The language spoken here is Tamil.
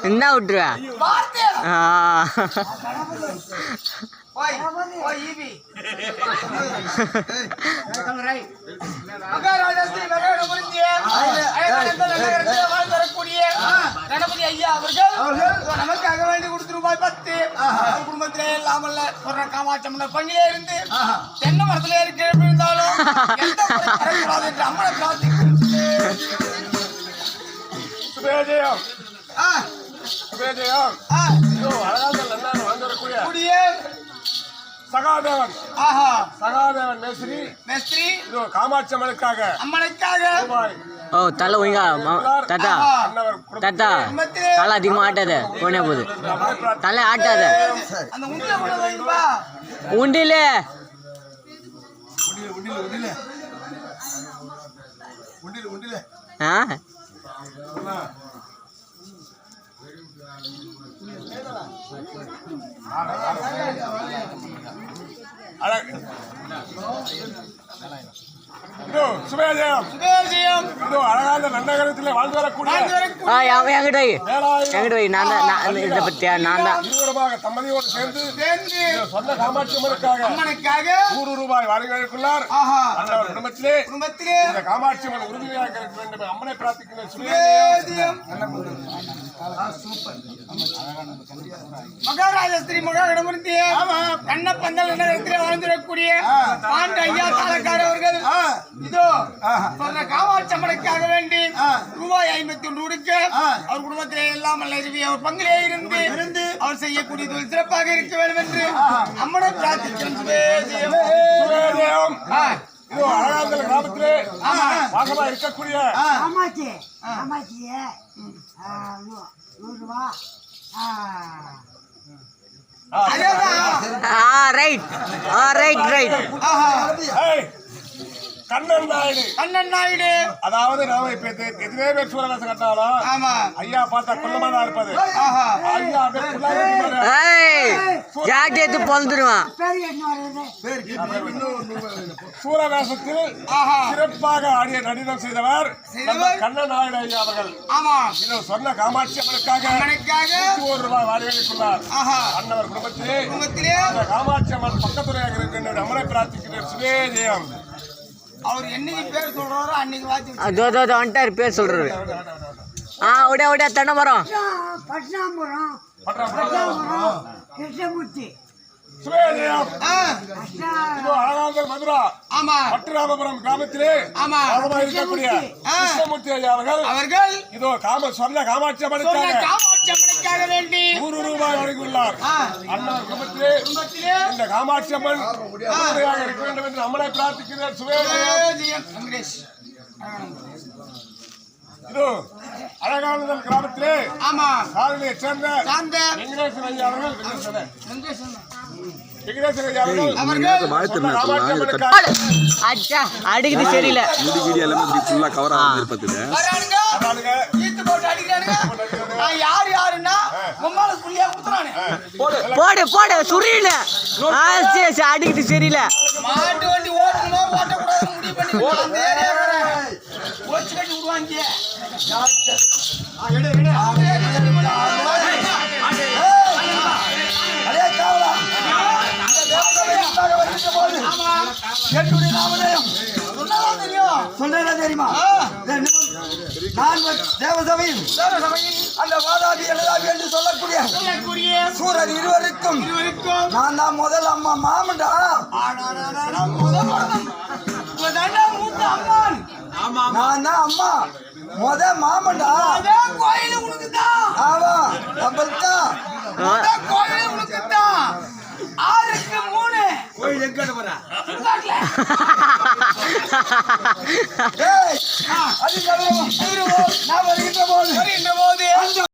என்ன விட்டுருவா கணபதி ஐயா அவர்கள் நமக்காக வேண்டி கொடுத்து ரூபாய் 10 குடும்பத்திலே இல்லாமல் காமாட்சம் பண்ணியே இருந்து தென்னை மரத்திலே இருந்தாலும் என்று அம்மனை பிரார்த்திக்கும். சகாதேவன் சகாதேவன் மேஸ்திரி காமாட்சி அம்மனுக்காக ஓ தலை ஒழுங்கா தாத்தா தாத்தா தலை அதிகமாக ஆட்டாத போனே போகுது தலை ஆட்டாத உண்டில ஆ அழகான நன்னகரத்தில் வாழ்ந்து வரக்கூடிய எங்கிட்ட வை நான் தான் இதை பற்றியா நான் தான் மூலமாக தம்பதியோடு சேர்ந்து சேர்ந்து சொந்த காமாட்சி அம்மனுக்காக அம்மனுக்காக 100 ரூபாய் வழங்கியுள்ளார். ஆஹா அன்னவர் குடும்பத்திலே குடும்பத்திலே இந்த காமாட்சி அம்மன் உறுதுணையாக இருக்க வேண்டும் அம்மனை பிரார்த்திக்கிற சுவேதியம் மகாராஜ ஸ்ரீ மகாகணபதி கண்ணப்பந்தல் நகரத்திலே வாழ்ந்திடக்கூடிய பாண்ட ஐயா தாளக்கார அவர்கள் இதோ சொன்ன காமாட்சி அம்மனுக்காக வேண்டி ரூபாய் 51 கொடுக்க அவர் குடும்பத்திலே எல்லாம் அவர் பங்கிலே இருந்து அவர் செய்யக்கூடிய தொழில் சிறப்பாக இருக்க வேண்டும் என்று அம்மனை பிரார்த்திக்கிறோம். சுவேதேவம் இதோ அழகாந்தல் கிராமத்திலே வாசமா இருக்கக்கூடிய காமாட்சி காமாட்சியே 100 ரூபா ரைட் ரைட் ஏய், கண்ணன் நாயுடு கண்ணன் நாயுடு அதாவது நாம இப்ப எதிரே பேர் சூரகாசம் கட்டினாலும் ஆமா ஐயா பார்த்தா குள்ளமா தான் இருப்பது. ஆஹா ஐயா அப்படியே குள்ளாவே இருப்பாரு. ஏய் ஜாக்கெட் எடுத்து பொழுதுருவான். பேர் என்ன வருது சூரவேசத்தில் சிறப்பாக ஆடிய நடனம் செய்தவர் நம்ம கண்ணன் நாயுடு ஐயா அவர்கள். ஆமா இது சொன்ன காமாட்சி அம்மனுக்காக அம்மனுக்காக 100 ரூபாய் வாரிகளுக்குள்ளார். அன்னவர் குடும்பத்திலே இந்த காமாட்சி அம்மன் பக்கத்துறையாக இருக்கின்ற அம்மனை பிரார்த்திக்கிற சுவேஜயம். அவர் என்னைக்கு பேர் சொல்றாரோ அன்னைக்கு வாட்சி அதோ வந்துட்டாரு பேர் சொல்றாரு. ஓடியா தண்ண மரம் பட்னாபுரம் கிருஷ்ணமூர்த்தி சுவேஜயம் இதோ அழகாந்தல் மதுரா ஆமா பட்டுராமபுரம் கிராமத்திலே ஆமா வாசமா இருக்கக்கூடிய கிருஷ்ணமூர்த்தி ஐயா அவர்கள் இதோ சொன்ன காமாட்சி அம்மனுக்காக காமாட்சி அம்மனுக்காக வேண்டி 100 ரூபாய் வழங்கியுள்ளார். அன்னவர் குடும்பத்திலே இந்த காமாட்சி அம்மன் உறுதுணையாக இருக்க வேண்டும் என்று அம்மனை பிரார்த்திக்கிறார். சுவேஜயம் வெங்கடேஷ் இதோ அழகானந்தல் கிராமத்திலே ஆமா சாரதியை சேர்ந்த சாந்த வெங்கடேசன் ஐயா அவர்கள் வெங்கடேசன் ஐயா அவர்கள் சொன்ன காமாட்சி அம்மனுக்காக அச்சா அடிக்குது சரியில்ல. வரானுங்க ஈத்து போட்டு அடிக்கிறானுங்க. நான் யாருன்னா மும்மால புள்ளியா குத்துறானே போடு சுரியல. அடிக்குது சரியில்ல. மாட்டு வண்டி ஓட்டணுமா ஓட்டக்கூடாது முடிவு பண்ணி அந்த ஏரியாக்கார ஓச்சு கட்டி விடுவாங்க. தெரியுமா நான் தேவசபையில் அந்த வாதாபி எழுதாபி என்று சொல்லக்கூடிய சூரர் இருவருக்கும் நான் தான் முதல் அம்மா மாமண்டா நான் தான் அம்மா முத மாமண்டா கோயில் உனக்கு தான் ஆமா அப்படித்தான் கோயில் உனக்கு தான் 6க்கு 3 கோயில் எங்க போறா அது நான் வருகின்ற போது